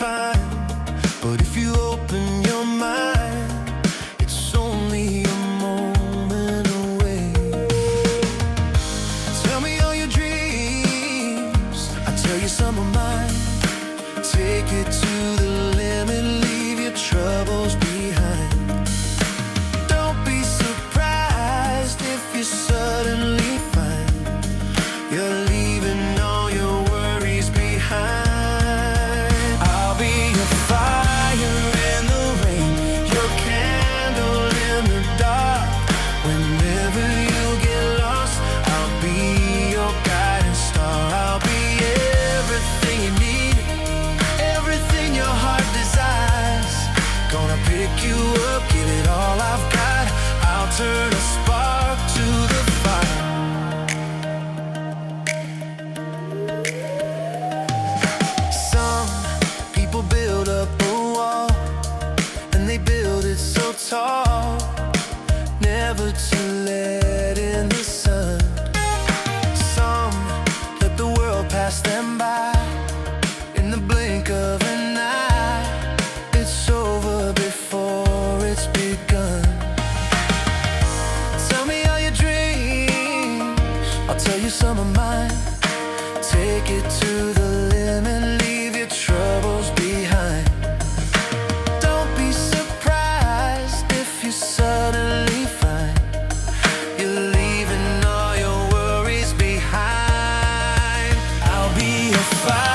fine. But if you open your mind, it's only a moment away. Tell me all your dreams, I'll tell you some of mine. Take it to the limit, leave your troubles behind. Don't be surprised if you suddenly find you're leaving all your worries behind. I'll be your fire in the rain, your candle in the dark. Whenever you get lost, I'll be your guiding star. I'll be everything you need, everything your heart desires. Gonna pick you up, give it all I've got. I'll turn a spark to the fire. Some people build up a wall, and they build it so tall, never to let in the sun. Some let the world pass them by in the blink of an eye. It's over before it's begun. Tell me all your dreams, I'll tell you some of mine. Take it to the limit, leave your troubles behind. Don't be surprised if you suddenly find you're leaving all your worries behind. I'll be your fire